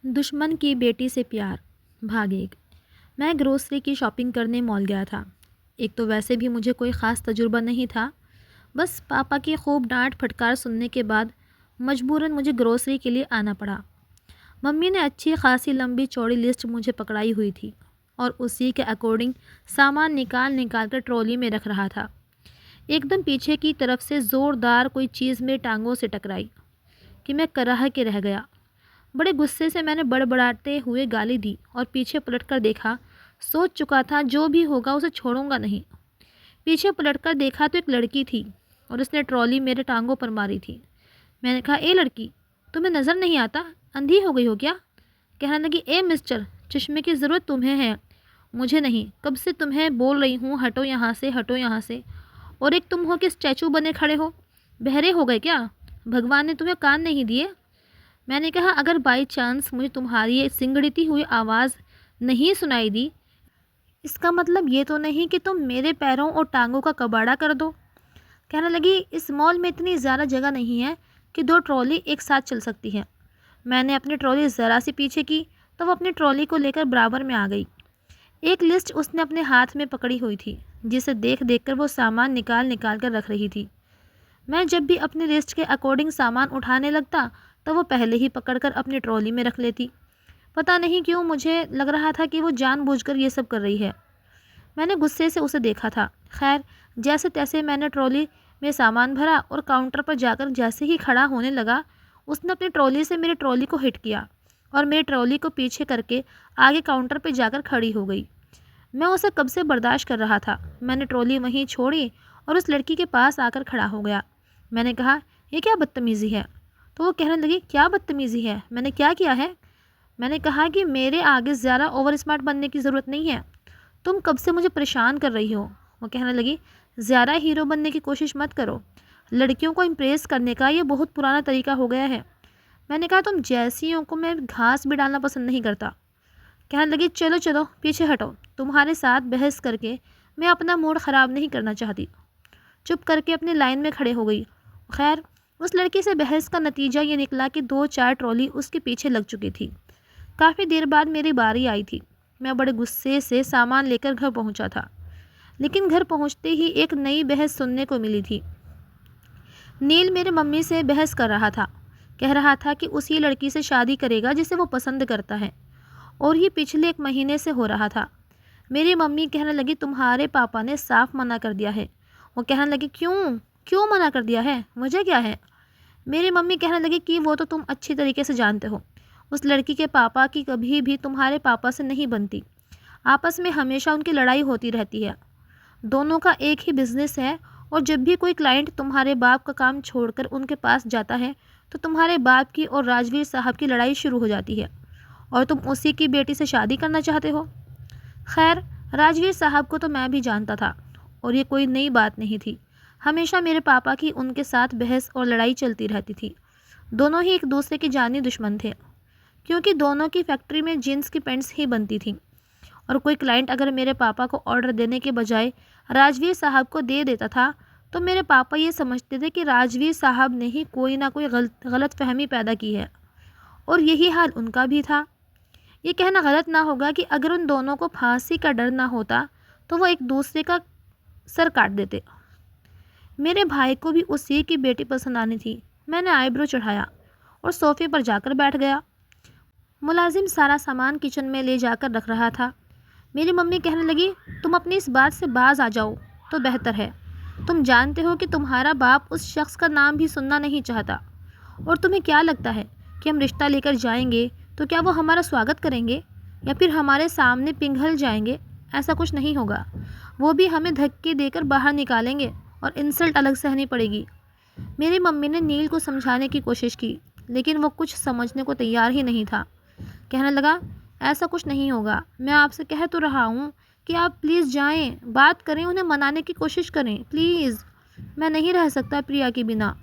دشمن کی بیٹی سے پیار بھاگ ایک۔ میں گروسری کی شاپنگ کرنے مال گیا تھا۔ ایک تو ویسے بھی مجھے کوئی خاص تجربہ نہیں تھا، بس پاپا کی خوب ڈانٹ پھٹکار سننے کے بعد مجبوراً مجھے گروسری کے لیے آنا پڑا۔ ممی نے اچھی خاصی لمبی چوڑی لسٹ مجھے پکڑائی ہوئی تھی اور اسی کے اکارڈنگ سامان نکال کر ٹرالی میں رکھ رہا تھا۔ ایک دم پیچھے کی طرف سے زوردار کوئی چیز میری ٹانگوں سے ٹکرائی کہ میں کراہ کے رہ گیا۔ بڑے غصے سے میں نے بڑبڑاتے ہوئے گالی دی اور پیچھے پلٹ کر دیکھا۔ سوچ چکا تھا جو بھی ہوگا اسے چھوڑوں گا نہیں۔ پیچھے پلٹ کر دیکھا تو ایک لڑکی تھی اور اس نے ٹرالی میرے ٹانگوں پر ماری تھی۔ میں نے کہا، اے لڑکی، تمہیں نظر نہیں آتا؟ اندھی ہو گئی ہو کیا؟ کہنے لگی، اے مسٹر، چشمے کی ضرورت تمہیں ہے، مجھے نہیں۔ کب سے تمہیں بول رہی ہوں ہٹو یہاں سے، ہٹو یہاں سے، اور ایک تم ہو کہ اسٹیچو بنے کھڑے ہو، بہرے ہو گئے کیا؟ بھگوان نے تمہیں کان نہیں دیے؟ میں نے کہا، اگر بائی چانس مجھے تمہاری یہ سنگڑتی ہوئی آواز نہیں سنائی دی، اس کا مطلب یہ تو نہیں کہ تم میرے پیروں اور ٹانگوں کا کباڑا کر دو۔ کہنے لگی، اس مال میں اتنی زیادہ جگہ نہیں ہے کہ 2 ٹرالی ایک ساتھ چل سکتی ہے۔ میں نے اپنی ٹرالی ذرا سی پیچھے کی تو وہ اپنی ٹرالی کو لے کر برابر میں آ گئی۔ ایک لسٹ اس نے اپنے ہاتھ میں پکڑی ہوئی تھی جسے دیکھ کر وہ سامان نکال کر رکھ رہی تھی۔ میں جب بھی اپنی لسٹ کے اکارڈنگ سامان اٹھانے لگتا تو وہ پہلے ہی پکڑ کر اپنی ٹرالی میں رکھ لیتی۔ پتہ نہیں کیوں مجھے لگ رہا تھا کہ وہ جان بوجھ کر یہ سب کر رہی ہے۔ میں نے غصے سے اسے دیکھا تھا۔ خیر، جیسے تیسے میں نے ٹرالی میں سامان بھرا اور کاؤنٹر پر جا کر جیسے ہی کھڑا ہونے لگا، اس نے اپنی ٹرالی سے میری ٹرالی کو ہٹ کیا اور میری ٹرالی کو پیچھے کر کے آگے کاؤنٹر پہ جا کر کھڑی ہو گئی۔ میں اسے کب سے برداشت کر رہا تھا۔ میں نے ٹرالی وہیں چھوڑی اور اس لڑکی کے پاس آ کر کھڑا ہو گیا۔ میں نے کہا، یہ کیا بدتمیزی ہے؟ تو وہ کہنے لگی، کیا بدتمیزی ہے؟ میں نے کیا کیا ہے؟ میں نے کہا کہ میرے آگے زیادہ اوور اسمارٹ بننے کی ضرورت نہیں ہے، تم کب سے مجھے پریشان کر رہی ہو۔ وہ کہنے لگی، زیادہ ہیرو بننے کی کوشش مت کرو، لڑکیوں کو امپریس کرنے کا یہ بہت پرانا طریقہ ہو گیا ہے۔ میں نے کہا، تم جیسیوں کو میں گھاس بھی ڈالنا پسند نہیں کرتا۔ کہنے لگی، چلو چلو پیچھے ہٹو، تمہارے ساتھ بحث کر کے میں اپنا موڈ خراب نہیں کرنا چاہتی۔ چپ کر کے اپنی لائن میں کھڑے ہو گئی۔ خیر، اس لڑکی سے بحث کا نتیجہ یہ نکلا کہ 2-4 ٹرالی اس کے پیچھے لگ چکی تھی۔ کافی دیر بعد میری باری آئی تھی۔ میں بڑے غصے سے سامان لے کر گھر پہنچا تھا، لیکن گھر پہنچتے ہی ایک نئی بحث سننے کو ملی تھی۔ نیل میرے ممی سے بحث کر رہا تھا، کہہ رہا تھا کہ اسی لڑکی سے شادی کرے گا جسے وہ پسند کرتا ہے، اور یہ پچھلے 1 مہینے سے ہو رہا تھا۔ میری ممی کہنے لگی، تمہارے پاپا نے صاف منع کر دیا ہے۔ وہ کہنے لگی، کیوں منع کر دیا ہے؟ مجھے کیا ہے؟ میری ممی کہنے لگی کہ وہ تو تم اچھی طریقے سے جانتے ہو، اس لڑکی کے پاپا کی کبھی بھی تمہارے پاپا سے نہیں بنتی، آپس میں ہمیشہ ان کی لڑائی ہوتی رہتی ہے، دونوں کا ایک ہی بزنس ہے، اور جب بھی کوئی کلائنٹ تمہارے باپ کا کام چھوڑ کر ان کے پاس جاتا ہے تو تمہارے باپ کی اور راجویر صاحب کی لڑائی شروع ہو جاتی ہے، اور تم اسی کی بیٹی سے شادی کرنا چاہتے ہو۔ خیر، راجویر صاحب کو تو میں بھی جانتا تھا اور یہ کوئی نئی بات نہیں تھی۔ ہمیشہ میرے پاپا کی ان کے ساتھ بحث اور لڑائی چلتی رہتی تھی۔ دونوں ہی ایک دوسرے کے جانی دشمن تھے، کیونکہ دونوں کی فیکٹری میں جینس کی پینٹس ہی بنتی تھیں، اور کوئی کلائنٹ اگر میرے پاپا کو آرڈر دینے کے بجائے راجویر صاحب کو دے دیتا تھا تو میرے پاپا یہ سمجھتے تھے کہ راجویر صاحب نے ہی کوئی نہ کوئی غلط فہمی پیدا کی ہے، اور یہی حال ان کا بھی تھا۔ یہ کہنا غلط نہ ہوگا کہ اگر ان دونوں کو پھانسی کا ڈر نہ ہوتا تو وہ ایک دوسرے کا سر کاٹ دیتے۔ میرے بھائی کو بھی اسی کی بیٹی پسند آنی تھی۔ میں نے آئی برو چڑھایا اور صوفے پر جا کر بیٹھ گیا۔ ملازم سارا سامان کچن میں لے جا کر رکھ رہا تھا۔ میری ممی کہنے لگی، تم اپنی اس بات سے باز آ جاؤ تو بہتر ہے۔ تم جانتے ہو کہ تمہارا باپ اس شخص کا نام بھی سننا نہیں چاہتا، اور تمہیں کیا لگتا ہے کہ ہم رشتہ لے کر جائیں گے تو کیا وہ ہمارا سواگت کریں گے یا پھر ہمارے سامنے پنگھل جائیں گے؟ ایسا کچھ نہیں ہوگا، وہ بھی ہمیں دھکے دے کر باہر نکالیں گے اور انسلٹ الگ سہنی پڑے گی۔ میری ممی نے نیل کو سمجھانے کی کوشش کی، لیکن وہ کچھ سمجھنے کو تیار ہی نہیں تھا۔ کہنے لگا، ایسا کچھ نہیں ہوگا، میں آپ سے کہہ تو رہا ہوں کہ آپ پلیز جائیں، بات کریں، انہیں منانے کی کوشش کریں، پلیز، میں نہیں رہ سکتا پریا کے بنا۔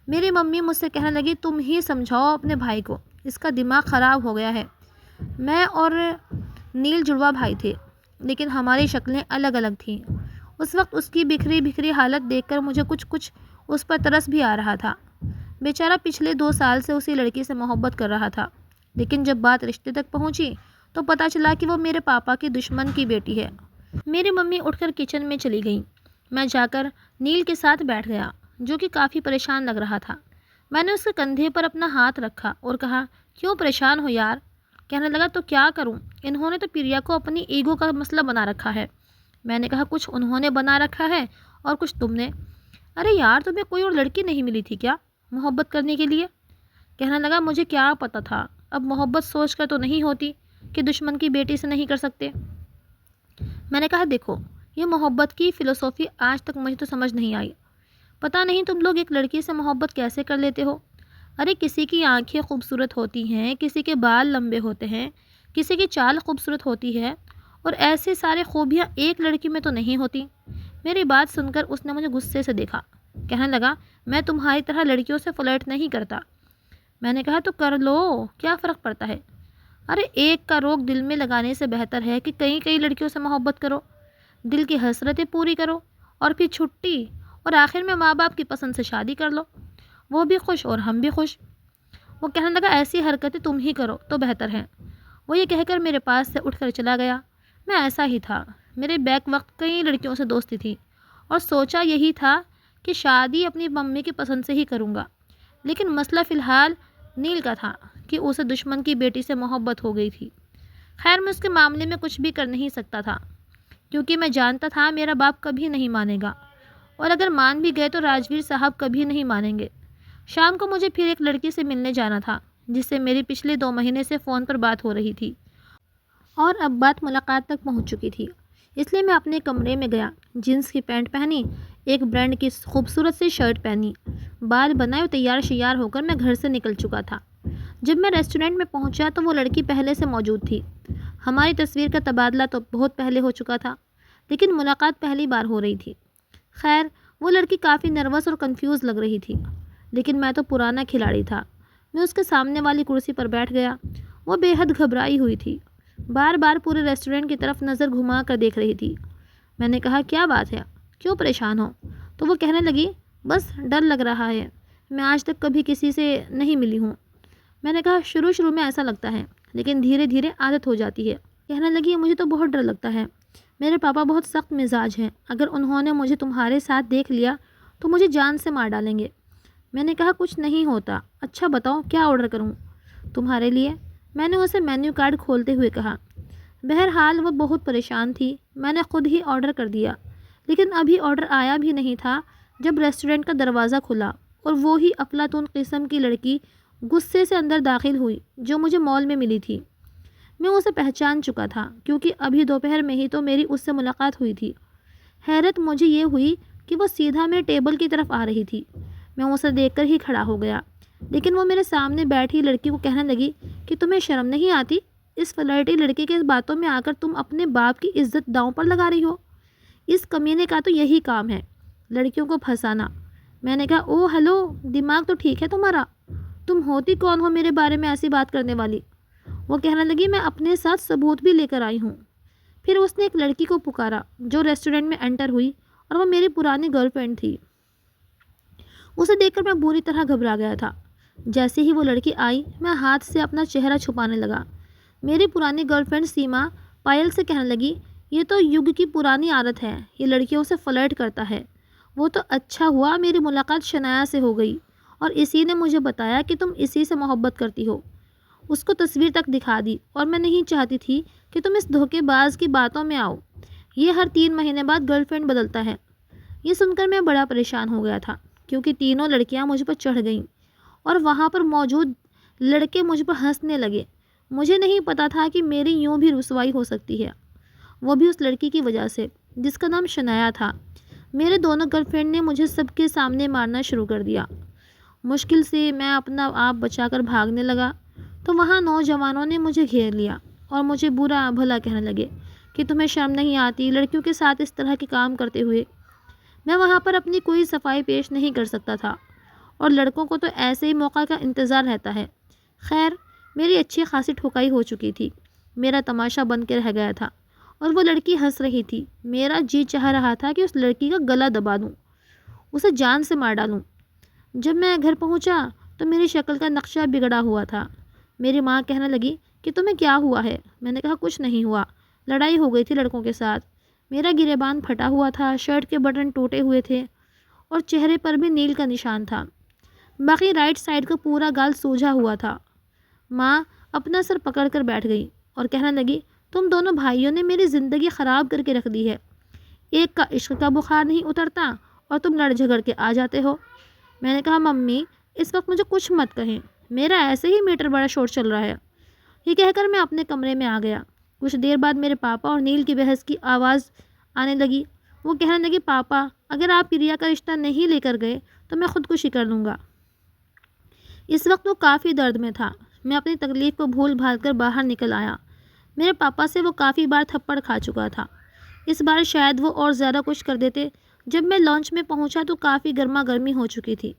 میری ممی مجھ سے کہنے لگی، تم ہی سمجھاؤ اپنے بھائی کو، اس کا دماغ خراب ہو گیا ہے۔ میں اور نیل جڑوا بھائی تھے، لیکن ہماری شکلیں الگ الگ تھیں۔ اس وقت اس کی بکھری حالت دیکھ کر مجھے کچھ اس پر ترس بھی آ رہا تھا۔ بیچارہ پچھلے 2 سال سے اسی لڑکی سے محبت کر رہا تھا، لیکن جب بات رشتے تک پہنچی تو پتہ چلا کہ وہ میرے پاپا کے دشمن کی بیٹی ہے۔ میری ممی اٹھ کر کچن میں چلی گئیں۔ میں جا کر نیل کے ساتھ بیٹھ گیا، جو کہ کافی پریشان لگ رہا تھا۔ میں نے اس کے کندھے پر اپنا ہاتھ رکھا اور کہا، کیوں پریشان ہو یار؟ کہنے لگا، تو کیا کروں، انہوں نے تو پریا کو اپنی ایگو کا مسئلہ بنا رکھا ہے۔ میں نے کہا، کچھ انہوں نے بنا رکھا ہے اور کچھ تم نے۔ ارے یار، تمہیں کوئی اور لڑکی نہیں ملی تھی کیا محبت کرنے کے لیے؟ کہنے لگا، مجھے کیا پتہ تھا، اب محبت سوچ کر تو نہیں ہوتی کہ دشمن کی بیٹی سے نہیں کر سکتے۔ میں نے کہا، دیکھو، یہ محبت کی فلسفی آج تک مجھے تو سمجھ نہیں آئی۔ پتہ نہیں تم لوگ ایک لڑکی سے محبت کیسے کر لیتے ہو۔ ارے کسی کی آنکھیں خوبصورت ہوتی ہیں، کسی کے بال لمبے ہوتے ہیں، کسی کی چال خوبصورت ہوتی ہے، اور ایسے سارے خوبیاں ایک لڑکی میں تو نہیں ہوتی۔ میری بات سن کر اس نے مجھے غصے سے دیکھا۔ کہنے لگا، میں تمہاری طرح لڑکیوں سے فلرٹ نہیں کرتا۔ میں نے کہا، تو کر لو، کیا فرق پڑتا ہے؟ ارے ایک کا روگ دل میں لگانے سے بہتر ہے کہ کئی لڑکیوں سے محبت کرو، دل کی حسرتیں پوری کرو، اور پھر چھٹی، اور آخر میں ماں باپ کی پسند سے شادی کر لو، وہ بھی خوش اور ہم بھی خوش۔ وہ کہنے لگا، ایسی حرکتیں تم ہی کرو تو بہتر ہے۔ وہ یہ کہہ کر میرے پاس سے اٹھ کر چلا گیا۔ میں ایسا ہی تھا، میرے بیک وقت کئی لڑکیوں سے دوستی تھی اور سوچا یہی تھا کہ شادی اپنی ممی کی پسند سے ہی کروں گا، لیکن مسئلہ فی الحال نیل کا تھا کہ اسے دشمن کی بیٹی سے محبت ہو گئی تھی۔ خیر، میں اس کے معاملے میں کچھ بھی کر نہیں سکتا تھا، کیونکہ میں جانتا تھا میرا باپ کبھی نہیں مانے گا، اور اگر مان بھی گئے تو راجویر صاحب کبھی نہیں مانیں گے۔ شام کو مجھے پھر ایک لڑکی سے ملنے جانا تھا جس سے میری پچھلے 2 مہینے سے فون پر بات ہو رہی تھی، اور اب بات ملاقات تک پہنچ چکی تھی۔ اس لیے میں اپنے کمرے میں گیا، جینس کی پینٹ پہنی، ایک برانڈ کی خوبصورت سی شرٹ پہنی، بال بنائے اور تیار شیار ہو کر میں گھر سے نکل چکا تھا۔ جب میں ریسٹورنٹ میں پہنچا تو وہ لڑکی پہلے سے موجود تھی۔ ہماری تصویر کا تبادلہ تو بہت پہلے ہو چکا تھا، لیکن ملاقات پہلی بار ہو رہی تھی۔ خیر، وہ لڑکی کافی نروس اور کنفیوز لگ رہی تھی، لیکن میں تو پرانا کھلاڑی تھا۔ میں اس کے سامنے والی کرسی پر بیٹھ گیا۔ وہ بے حد گھبرائی ہوئی تھی، بار بار پورے ریسٹورنٹ کی طرف نظر گھما کر دیکھ رہی تھی۔ میں نے کہا، کیا بات ہے، کیوں پریشان ہو؟ تو وہ کہنے لگی، بس ڈر لگ رہا ہے، میں آج تک کبھی کسی سے نہیں ملی ہوں۔ میں نے کہا، شروع میں ایسا لگتا ہے، لیکن دھیرے دھیرے عادت ہو جاتی ہے۔ کہنے لگی، مجھے تو بہت ڈر لگتا ہے، میرے پاپا بہت سخت مزاج ہیں، اگر انہوں نے مجھے تمہارے ساتھ دیکھ لیا تو مجھے جان سے مار ڈالیں گے۔ میں نے کہا، کچھ نہیں ہوتا، اچھا بتاؤ کیا آرڈر کروں تمہارے لیے؟ میں نے اسے مینیو کارڈ کھولتے ہوئے کہا۔ بہرحال وہ بہت پریشان تھی۔ میں نے خود ہی آرڈر کر دیا، لیکن ابھی آرڈر آیا بھی نہیں تھا جب ریسٹورنٹ کا دروازہ کھلا اور وہی افلاطون قسم کی لڑکی غصے سے اندر داخل ہوئی جو مجھے مال میں ملی تھی۔ میں اسے پہچان چکا تھا کیونکہ ابھی دوپہر میں ہی تو میری اس سے ملاقات ہوئی تھی۔ حیرت مجھے یہ ہوئی کہ وہ سیدھا میرے ٹیبل کی طرف آ رہی تھی۔ میں اسے دیکھ کر ہی کھڑا ہو گیا، لیکن وہ میرے سامنے بیٹھی لڑکی کو کہنے لگی کہ تمہیں شرم نہیں آتی؟ اس فلرٹی لڑکے کے باتوں میں آ کر تم اپنے باپ کی عزت داؤں پر لگا رہی ہو۔ اس کمینے کا تو یہی کام ہے، لڑکیوں کو پھنسانا۔ میں نے کہا، او ہیلو، دماغ تو ٹھیک ہے تمہارا؟ تم ہوتی کون ہو میرے بارے میں ایسی بات کرنے والی؟ وہ کہنے لگی، میں اپنے ساتھ ثبوت بھی لے کر آئی ہوں۔ پھر اس نے ایک لڑکی کو پکارا جو ریسٹورنٹ میں انٹر ہوئی، اور وہ میری پرانی گرل فرینڈ تھی۔ اسے دیکھ کر میں بری طرح گھبرا گیا تھا۔ جیسے ہی وہ لڑکی آئی، میں ہاتھ سے اپنا چہرہ چھپانے لگا۔ میری پرانی گرل فرینڈ سیما پائل سے کہنے لگی، یہ تو یگ کی پرانی عادت ہے، یہ لڑکیوں سے فلرٹ کرتا ہے۔ وہ تو اچھا ہوا میری ملاقات شنایا سے ہو گئی، اور اسی نے مجھے بتایا کہ تم اسی سے محبت کرتی ہو۔ اس کو تصویر تک دکھا دی، اور میں نہیں چاہتی تھی کہ تم اس دھوکے باز کی باتوں میں آؤ۔ یہ ہر 3 مہینے بعد گرل فرینڈ بدلتا ہے۔ یہ سن کر میں بڑا پریشان ہو گیا تھا، کیونکہ تینوں لڑکیاں مجھ پر چڑھ گئیں اور وہاں پر موجود لڑکے مجھ پر ہنسنے لگے۔ مجھے نہیں پتا تھا کہ میری یوں بھی رسوائی ہو سکتی ہے، وہ بھی اس لڑکی کی وجہ سے جس کا نام شنایا تھا۔ میرے دونوں گرل فرینڈ نے مجھے سب کے سامنے مارنا شروع کر دیا۔ مشکل سے میں اپنا آپ بچا کر بھاگنے لگا تو وہاں نوجوانوں نے مجھے گھیر لیا اور مجھے برا بھلا کہنے لگے کہ تمہیں شرم نہیں آتی لڑکیوں کے ساتھ اس طرح کے کام کرتے ہوئے۔ میں وہاں پر اپنی کوئی صفائی پیش نہیں کر سکتا تھا، اور لڑکوں کو تو ایسے ہی موقع کا انتظار رہتا ہے۔ خیر، میری اچھی خاصی ٹھکائی ہو چکی تھی، میرا تماشا بن کے رہ گیا تھا، اور وہ لڑکی ہنس رہی تھی۔ میرا جی چاہ رہا تھا کہ اس لڑکی کا گلا دبا دوں، اسے جان سے مار ڈالوں۔ جب میں گھر پہنچا تو میری شکل کا نقشہ بگڑا ہوا تھا۔ میری ماں کہنے لگی کہ تمہیں کیا ہوا ہے؟ میں نے کہا کچھ نہیں ہوا، لڑائی ہو گئی تھی لڑکوں کے ساتھ۔ میرا گریبان پھٹا ہوا تھا، شرٹ کے بٹن ٹوٹے ہوئے تھے اور چہرے پر بھی نیل کا نشان تھا۔ باقی رائٹ سائڈ کا پورا گال سوجا ہوا تھا۔ ماں اپنا سر پکڑ کر بیٹھ گئی اور کہنے لگی تم دونوں بھائیوں نے میری زندگی خراب کر کے رکھ دی ہے۔ ایک کا عشق کا بخار نہیں اترتا اور تم لڑ جھگڑ کے آ جاتے ہو۔ میں نے کہا ممی اس وقت مجھے کچھ مت کہیں، میرا ایسے ہی میٹر بڑا شور چل رہا ہے۔ یہ کہہ کر میں اپنے کمرے میں آ گیا۔ کچھ دیر بعد میرے پاپا اور نیل کی بحث کی آواز آنے لگی۔ وہ کہنے لگے پاپا اگر آپ پریا کا رشتہ نہیں لے کر گئے تو میں خودکشی کر لوں گا۔ اس وقت وہ کافی درد میں تھا۔ میں اپنی تکلیف کو بھول بھال کر باہر نکل آیا۔ میرے پاپا سے وہ کافی بار تھپڑ کھا چکا تھا۔ اس بار شاید وہ اور زیادہ کچھ کر دیتے۔ جب میں لانچ میں پہنچا تو کافی گرما گرمی ہو چکی تھی،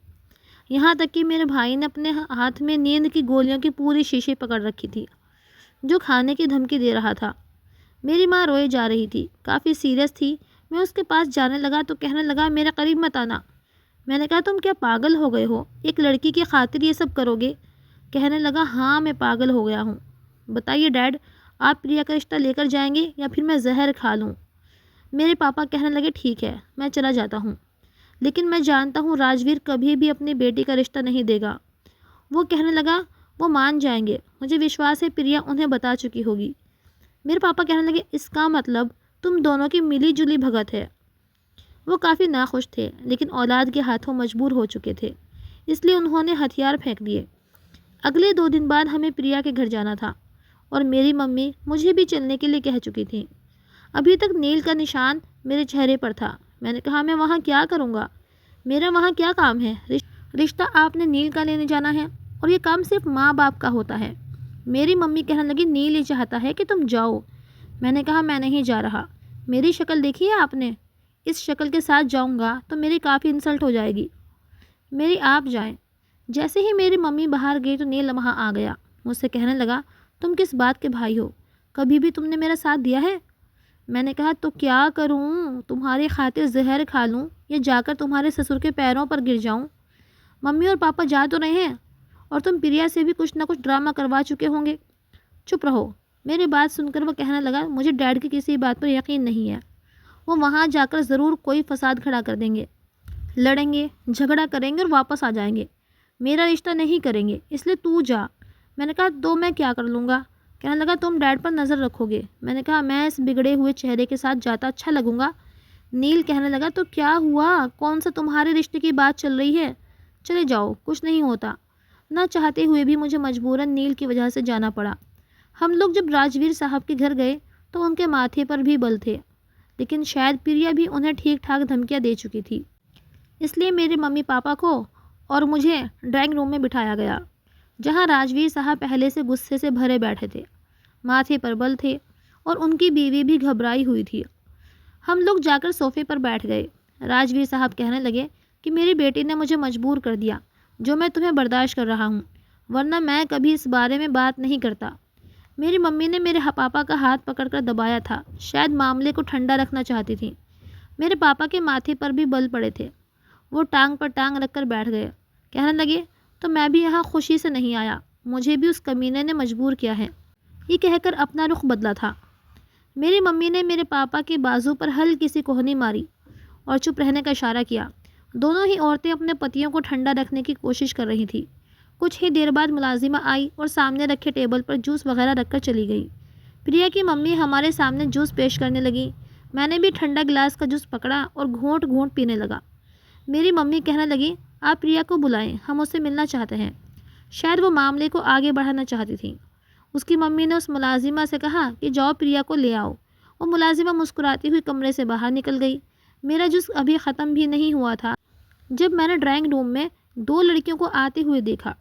یہاں تک کہ میرے بھائی نے اپنے ہاتھ میں نیند کی گولیوں کی پوری شیشی پکڑ رکھی تھی جو کھانے کی دھمکی دے رہا تھا۔ میری ماں روئے جا رہی تھی، کافی سیریس تھی۔ میں اس کے پاس جانے لگا تو کہنے لگا میرے قریب مت آنا۔ میں نے کہا تم کیا پاگل ہو گئے ہو؟ ایک لڑکی کی خاطر یہ سب کرو گے؟ کہنے لگا ہاں میں پاگل ہو گیا ہوں۔ بتائیے ڈیڈ، آپ پریا کا رشتہ لے کر جائیں گے یا پھر میں زہر کھا لوں؟ میرے پاپا کہنے لگے ٹھیک ہے میں چلا جاتا ہوں، لیکن میں جانتا ہوں راجویر کبھی بھی اپنی بیٹی کا رشتہ نہیں دے گا۔ وہ کہنے لگا وہ مان جائیں گے، مجھے وشواس ہے پریا انہیں بتا چکی ہوگی۔ میرے پاپا کہنے لگے اس کا مطلب تم دونوں کی ملی جلی بھگت ہے۔ وہ کافی ناخوش تھے لیکن اولاد کے ہاتھوں مجبور ہو چکے تھے، اس لیے انہوں نے ہتھیار پھینک دیے۔ اگلے 2 دن بعد ہمیں پریا کے گھر جانا تھا اور میری ممی مجھے بھی چلنے کے لیے کہہ چکی تھیں۔ ابھی تک نیل کا نشان میرے چہرے پر تھا۔ میں نے کہا میں وہاں کیا کروں گا؟ میرا وہاں کیا کام ہے؟ رشتہ آپ نے نیل کا لینے جانا ہے اور یہ کام صرف ماں باپ کا ہوتا ہے۔ میری ممی کہنے لگی نیل یہ چاہتا ہے کہ تم جاؤ۔ میں نے کہا میں نہیں جا رہا، میری شکل دیکھی ہے آپ نے؟ اس شکل کے ساتھ جاؤں گا تو میری کافی انسلٹ ہو جائے گی۔ میری آپ جائیں۔ جیسے ہی میری ممی باہر گئی تو نیل وہاں آ گیا، مجھ سے کہنے لگا تم کس بات کے بھائی ہو؟ کبھی بھی تم نے میرا ساتھ دیا ہے؟ میں نے کہا تو کیا کروں؟ تمہاری خاطر زہر کھا لوں یا جا کر تمہارے سسر کے پیروں پر گر جاؤں؟ ممی اور پاپا جا تو رہے ہیں اور تم پریا سے بھی کچھ نہ کچھ ڈرامہ کروا چکے ہوں گے۔ چپ رہو۔ میری بات سن کر وہ کہنے لگا مجھے ڈیڈ کی کسی بات پر یقین نہیں ہے، وہ وہاں جا کر ضرور کوئی فساد کھڑا کر دیں گے، لڑیں گے، جھگڑا کریں گے اور واپس آ جائیں گے، میرا رشتہ نہیں کریں گے، اس لیے تو جا۔ میں نے کہا تو میں کیا کر لوں گا؟ کہنے لگا تم ڈیڈ پر نظر رکھو گے۔ میں نے کہا میں اس بگڑے ہوئے چہرے کے ساتھ جاتا اچھا لگوں گا؟ نیل کہنے لگا تو کیا ہوا؟ کون سا تمہارے رشتے کی بات چل رہی ہے؟ چلے جاؤ، کچھ نہیں ہوتا۔ نہ چاہتے ہوئے بھی مجھے مجبوراً نیل کی وجہ سے جانا پڑا۔ ہم لوگ جب راجویر صاحب کے گھر گئے تو ان کے ماتھے پر بھی بل تھے، لیکن شاید پریا بھی انہیں ٹھیک ٹھاک دھمکیاں دے چکی تھی، اس لیے میرے ممی پاپا کو اور مجھے ڈرائنگ روم میں بٹھایا گیا جہاں راجویر صاحب پہلے سے غصے سے بھرے بیٹھے تھے، ماتھے پر بل تھے اور ان کی بیوی بھی گھبرائی ہوئی تھی۔ ہم لوگ جا کر صوفے پر بیٹھ گئے۔ راجویر صاحب کہنے لگے کہ میری بیٹی نے مجھے مجبور کر دیا، جو میں تمہیں برداشت کر رہا ہوں، ورنہ میں کبھی اس بارے میں بات نہیں کرتا۔ میری ممی نے میرے پاپا کا ہاتھ پکڑ کر دبایا تھا، شاید معاملے کو ٹھنڈا رکھنا چاہتی تھیں۔ میرے پاپا کے ماتھے پر بھی بل پڑے تھے، وہ ٹانگ پر ٹانگ رکھ کر بیٹھ گئے، کہنے لگے تو میں بھی یہاں خوشی سے نہیں آیا، مجھے بھی اس کمینے نے مجبور کیا ہے۔ یہ کہہ کر اپنا رخ بدلا تھا۔ میری ممی نے میرے پاپا کے بازو پر ہلکی سی کوہنی ماری اور چپ رہنے کا اشارہ کیا۔ دونوں ہی عورتیں اپنے پتیوں کو ٹھنڈا رکھنے کی کوشش کر رہی تھیں۔ کچھ ہی دیر بعد ملازمہ آئی اور سامنے رکھے ٹیبل پر جوس وغیرہ رکھ کر چلی گئی۔ پریا کی ممی ہمارے سامنے جوس پیش کرنے لگی۔ میں نے بھی ٹھنڈا گلاس کا جوس پکڑا اور گھونٹ گھونٹ پینے لگا۔ میری ممی کہنے لگی آپ پریا کو بلائیں، ہم اس سے ملنا چاہتے ہیں۔ شاید وہ معاملے کو آگے بڑھانا چاہتی تھیں۔ اس کی ممی نے اس ملازمہ سے کہا کہ جاؤ پریا کو لے آؤ۔ وہ ملازمہ مسکراتی ہوئی کمرے سے باہر نکل گئی۔ میرا جوس ابھی ختم بھی نہیں ہوا تھا جب میں نے ڈرائنگ روم میں 2 لڑکیوں کو آتے ہوئے دیکھا۔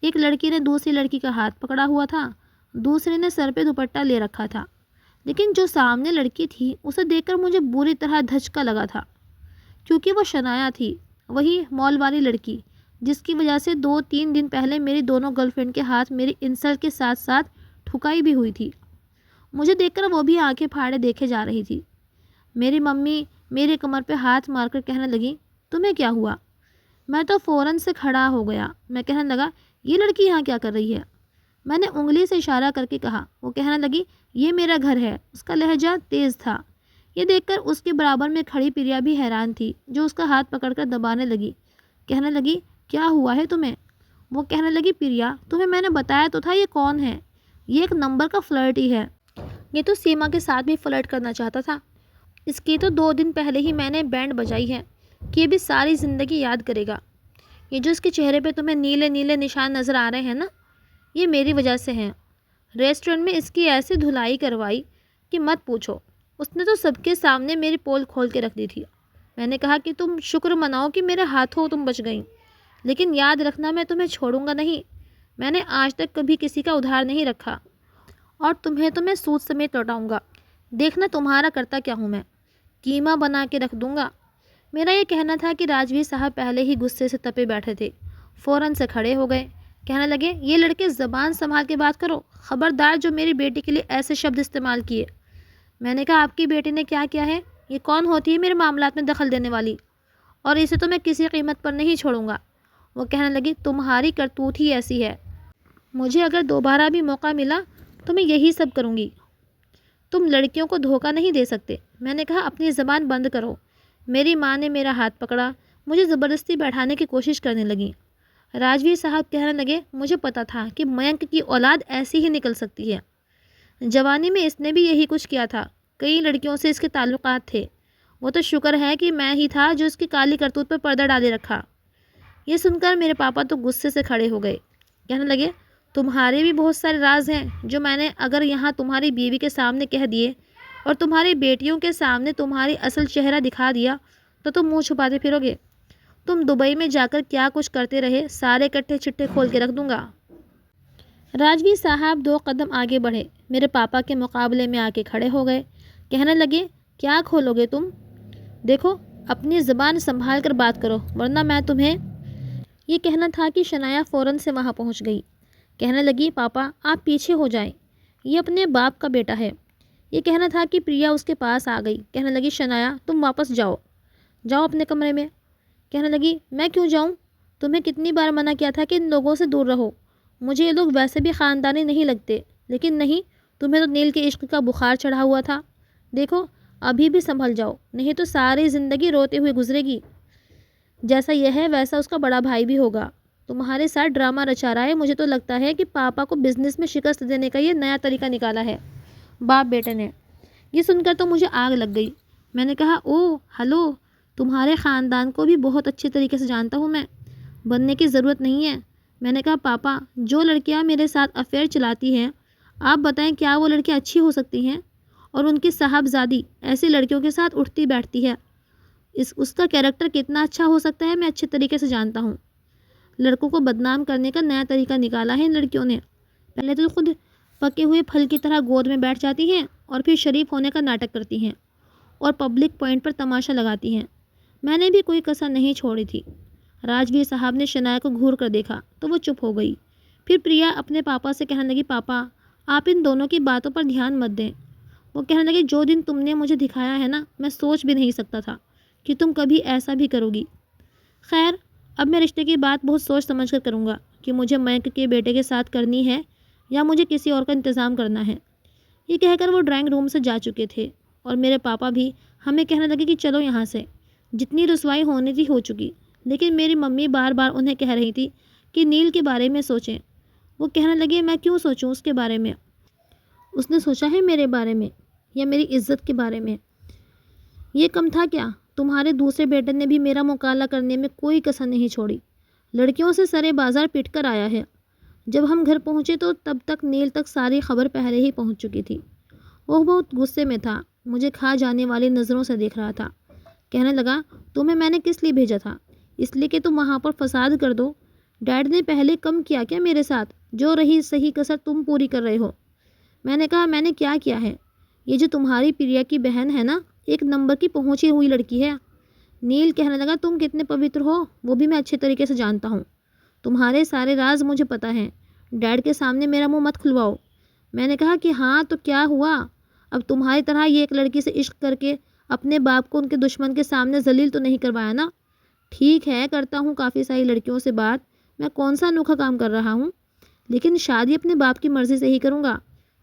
ایک لڑکی نے دوسری لڑکی کا ہاتھ پکڑا ہوا تھا، دوسرے نے سر پہ دوپٹہ لے رکھا تھا، لیکن جو سامنے لڑکی تھی اسے دیکھ کر مجھے بری طرح دھچکا لگا تھا، کیونکہ وہ شنایا تھی، وہی مال والی لڑکی جس کی وجہ سے 2-3 دن پہلے میری دونوں گرل فرینڈ کے ہاتھ میری انسلٹ کے ساتھ ساتھ ٹھکائی بھی ہوئی تھی۔ مجھے دیکھ کر وہ بھی آنکھیں پھاڑے دیکھے جا رہی تھی۔ میری ممی میرے کمر پہ ہاتھ مار کر کہنے لگی تمہیں کیا ہوا؟ میں تو فوراً سے کھڑا ہو گیا۔ میں کہنے لگا یہ لڑکی یہاں کیا کر رہی ہے؟ میں نے انگلی سے اشارہ کر کے کہا۔ وہ کہنے لگی یہ میرا گھر ہے۔ اس کا لہجہ تیز تھا۔ یہ دیکھ کر اس کے برابر میں کھڑی پریا بھی حیران تھی، جو اس کا ہاتھ پکڑ کر دبانے لگی۔ کہنے لگی کیا ہوا ہے تمہیں؟ وہ کہنے لگی پریا تمہیں میں نے بتایا تو تھا یہ کون ہے، یہ ایک نمبر کا فلرٹی ہے، یہ تو سیما کے ساتھ بھی فلرٹ کرنا چاہتا تھا۔ اس کی تو 2 دن پہلے ہی میں نے بینڈ بجائی ہے کہ یہ بھی ساری زندگی یاد کرے گا۔ یہ جو اس کے چہرے پہ تمہیں نیلے نیلے نشان نظر آ رہے ہیں نا، یہ میری وجہ سے ہیں۔ ریسٹورنٹ میں اس کی ایسی دھلائی کروائی کہ مت پوچھو، اس نے تو سب کے سامنے میری پول کھول کے رکھ دی تھی۔ میں نے کہا کہ تم شکر مناؤ کہ میرے ہاتھوں تم بچ گئیں، لیکن یاد رکھنا میں تمہیں چھوڑوں گا نہیں۔ میں نے آج تک کبھی کسی کا ادھار نہیں رکھا، اور تمہیں تو میں سود سمیت لوٹاؤں گا۔ دیکھنا تمہارا کرتا کیا ہوں میں، قیمہ بنا کے رکھ دوں گا۔ میرا یہ کہنا تھا کہ راجویر صاحب پہلے ہی غصے سے تپے بیٹھے تھے، فوراً سے کھڑے ہو گئے۔ کہنے لگے یہ لڑکے زبان سنبھال کے بات کرو، خبردار جو میری بیٹی کے لیے ایسے شبد استعمال کیے۔ میں نے کہا آپ کی بیٹی نے کیا کیا ہے؟ یہ کون ہوتی ہے میرے معاملات میں دخل دینے والی؟ اور اسے تو میں کسی قیمت پر نہیں چھوڑوں گا۔ وہ کہنے لگی تمہاری کرتوت ہی ایسی ہے، مجھے اگر دوبارہ بھی موقع ملا تو میں یہی سب کروں گی۔ تم لڑکیوں کو دھوکہ نہیں دے سکتے۔ میں نے کہا اپنی زبان بند کرو۔ میری ماں نے میرا ہاتھ پکڑا، مجھے زبردستی بیٹھانے کی کوشش کرنے لگیں۔ راجویر صاحب کہنے لگے مجھے پتا تھا کہ مینک کی اولاد ایسی ہی نکل سکتی ہے۔ جوانی میں اس نے بھی یہی کچھ کیا تھا، کئی لڑکیوں سے اس کے تعلقات تھے۔ وہ تو شکر ہے کہ میں ہی تھا جو اس کی کالی کرتوت پر پردہ ڈالے رکھا۔ یہ سن کر میرے پاپا تو غصے سے کھڑے ہو گئے۔ کہنے لگے تمہارے بھی بہت سارے راز ہیں جو میں نے اگر یہاں تمہاری بیوی کے سامنے کہہ دیے اور تمہاری بیٹیوں کے سامنے تمہاری اصل چہرہ دکھا دیا تو تم منہ چھپاتے پھرو گے۔ تم دبئی میں جا کر کیا کچھ کرتے رہے سارے کٹھے چٹھے کھول کے رکھ دوں گا۔ راجویر صاحب 2 قدم آگے بڑھے، میرے پاپا کے مقابلے میں آ کے کھڑے ہو گئے۔ کہنے لگے کیا کھولو گے تم؟ دیکھو اپنی زبان سنبھال کر بات کرو ورنہ میں تمہیں۔ یہ کہنا تھا کہ شنایا فوراً سے وہاں پہنچ گئی۔ کہنے لگی پاپا آپ پیچھے ہو جائیں، یہ اپنے باپ کا بیٹا ہے۔ یہ کہنا تھا کہ پریا اس کے پاس آ گئی۔ کہنے لگی شنایا تم واپس جاؤ، جاؤ اپنے کمرے میں۔ کہنے لگی میں کیوں جاؤں؟ تمہیں کتنی بار منع کیا تھا کہ ان لوگوں سے دور رہو، مجھے یہ لوگ ویسے بھی خاندانی نہیں لگتے، لیکن نہیں، تمہیں تو نیل کے عشق کا بخار چڑھا ہوا تھا۔ دیکھو ابھی بھی سنبھل جاؤ، نہیں تو ساری زندگی روتے ہوئے گزرے گی۔ جیسا یہ ہے ویسا اس کا بڑا بھائی بھی ہوگا، تمہارے ساتھ ڈرامہ رچا رہا ہے۔ مجھے تو لگتا ہے کہ پاپا کو بزنس میں شکست دینے کا یہ نیا طریقہ نکالا ہے باپ بیٹے نے۔ یہ سن کر تو مجھے آگ لگ گئی۔ میں نے کہا اوہ ہلو، تمہارے خاندان کو بھی بہت اچھے طریقے سے جانتا ہوں میں، بننے کی ضرورت نہیں ہے۔ میں نے کہا پاپا جو لڑکیاں میرے ساتھ افیئر چلاتی ہیں، آپ بتائیں کیا وہ لڑکیاں اچھی ہو سکتی ہیں؟ اور ان کی صاحبزادی ایسی لڑکیوں کے ساتھ اٹھتی بیٹھتی ہے، اس کا کیریکٹر کتنا اچھا ہو سکتا ہے میں اچھے طریقے سے جانتا ہوں۔ لڑکوں کو بدنام کرنے کا نیا طریقہ نکالا ہے ان لڑکیوں نے۔ پہلے تو خود پکے ہوئے پھل کی طرح گود میں بیٹھ جاتی ہیں اور پھر شریف ہونے کا ناٹک کرتی ہیں اور پبلک پوائنٹ پر تماشا لگاتی ہیں۔ میں نے بھی کوئی کسر نہیں چھوڑی تھی۔ راجویر صاحب نے شنایا کو گھور کر دیکھا تو وہ چپ ہو گئی۔ پھر پریا اپنے پاپا سے کہنے لگی پاپا آپ ان دونوں کی باتوں پر دھیان مت دیں۔ وہ کہنے لگے جو دن تم نے مجھے دکھایا ہے نا، میں سوچ بھی نہیں سکتا تھا کہ تم کبھی ایسا بھی کرو گی۔ خیر اب میں رشتے کی بات بہت سوچ سمجھ کر کروں گا کہ مجھے مینک کے بیٹے کے ساتھ کرنی ہے یا مجھے کسی اور کا انتظام کرنا ہے۔ یہ کہہ کر وہ ڈرائنگ روم سے جا چکے تھے اور میرے پاپا بھی ہمیں کہنے لگے کہ چلو یہاں سے، جتنی رسوائی ہونی تھی ہو چکی۔ لیکن میری ممی بار بار انہیں کہہ رہی تھی کہ نیل کے بارے میں سوچیں۔ وہ کہنے لگے میں کیوں سوچوں اس کے بارے میں؟ اس نے سوچا ہے میرے بارے میں یا میری عزت کے بارے میں؟ یہ کم تھا کیا؟ تمہارے دوسرے بیٹے نے بھی میرا مقابلہ کرنے میں کوئی کسر نہیں چھوڑی، لڑکیوں سے سرے بازار پٹ کر آیا ہے۔ جب ہم گھر پہنچے تو تب تک نیل تک ساری خبر پہلے ہی پہنچ چکی تھی۔ وہ بہت غصے میں تھا، مجھے کھا جانے والی نظروں سے دیکھ رہا تھا۔ کہنے لگا تمہیں میں نے کس لیے بھیجا تھا؟ اس لیے کہ تم وہاں پر فساد کر دو۔ ڈیڈ نے پہلے کم کیا کیا میرے ساتھ؟ جو رہی صحیح کسر تم پوری کر رہے ہو۔ میں نے کہا میں نے کیا ہے؟ یہ جو تمہاری پریا کی بہن ہے نا، ایک نمبر کی پہنچی ہوئی لڑکی ہے۔ نیل کہنے لگا تم کتنے پوتر ہو وہ بھی میں اچھے طریقے سے جانتا ہوں، تمہارے سارے راز مجھے پتہ ہیں، ڈیڈ کے سامنے میرا منہ مت کھلواؤ۔ میں نے کہا کہ ہاں تو کیا ہوا؟ اب تمہاری طرح یہ ایک لڑکی سے عشق کر کے اپنے باپ کو ان کے دشمن کے سامنے ذلیل تو نہیں کروایا نا؟ ٹھیک ہے کرتا ہوں کافی ساری لڑکیوں سے بات، میں کون سا انوکھا کام کر رہا ہوں؟ لیکن شادی اپنے باپ کی مرضی سے ہی کروں گا،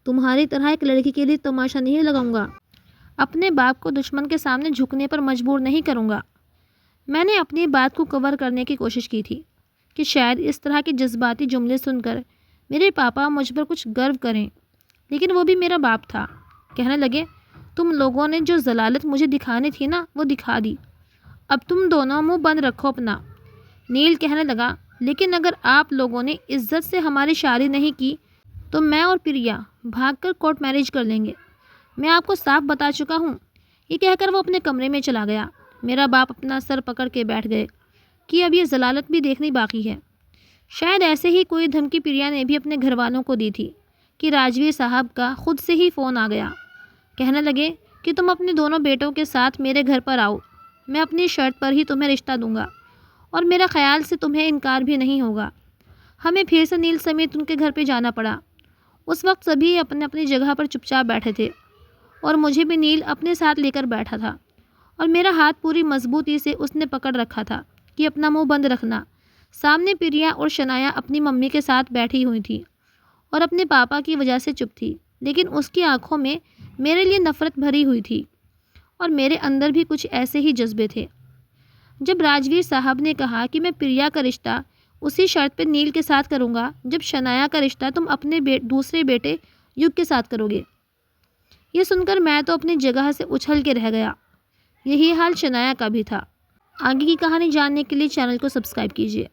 تمہاری طرح ایک لڑکی کے لیے تماشا نہیں لگاؤں گا، اپنے باپ کو دشمن کے سامنے جھکنے پر مجبور نہیں کروں گا۔ میں نے اپنی بات کو کور کرنے کی کوشش کی تھی کہ شاید اس طرح کے جذباتی جملے سن کر میرے پاپا مجھ پر کچھ گرو کریں، لیکن وہ بھی میرا باپ تھا۔ کہنے لگے، تم لوگوں نے جو ذلالت مجھے دکھانی تھی نا، وہ دکھا دی، اب تم دونوں منہ بند رکھو اپنا۔ نیل کہنے لگا، لیکن اگر آپ لوگوں نے عزت سے ہماری شادی نہیں کی تو میں اور پریا بھاگ کر کورٹ میرج کر لیں گے، میں آپ کو صاف بتا چکا ہوں۔ یہ کہہ کر وہ اپنے کمرے میں چلا گیا۔ میرا باپ اپنا سر پکڑ کے بیٹھ گئے کہ اب یہ ذلالت بھی دیکھنی باقی ہے۔ شاید ایسے ہی کوئی دھمکی پریا نے بھی اپنے گھر والوں کو دی تھی کہ راجویر صاحب کا خود سے ہی فون آ گیا۔ کہنے لگے کہ تم اپنے دونوں بیٹوں کے ساتھ میرے گھر پر آؤ، میں اپنی شرط پر ہی تمہیں رشتہ دوں گا، اور میرا خیال سے تمہیں انکار بھی نہیں ہوگا۔ ہمیں پھر سے نیل سمیت ان کے گھر پہ جانا پڑا۔ اس وقت سبھی اپنی اپنی جگہ پر چپ چاپ بیٹھے تھے، اور مجھے بھی نیل اپنے ساتھ لے کر بیٹھا تھا، اور میرا ہاتھ پوری مضبوطی سے اس نے پکڑ رکھا تھا کہ اپنا منہ بند رکھنا۔ سامنے پریا اور شنایا اپنی ممی کے ساتھ بیٹھی ہوئی تھی اور اپنے پاپا کی وجہ سے چپ تھی، لیکن اس کی آنکھوں میں میرے لیے نفرت بھری ہوئی تھی، اور میرے اندر بھی کچھ ایسے ہی جذبے تھے۔ جب راجویر صاحب نے کہا کہ میں پریا کا رشتہ اسی شرط پہ نیل کے ساتھ کروں گا جب شنایا کا رشتہ تم اپنے دوسرے بیٹے یگ کے ساتھ کرو گے، یہ سن کر میں تو اپنی جگہ سے اچھل کے رہ گیا۔ یہی حال شنایا کا بھی تھا۔ آگے کی کہانی جاننے کے لیے چینل کو سبسکرائب کیجیے۔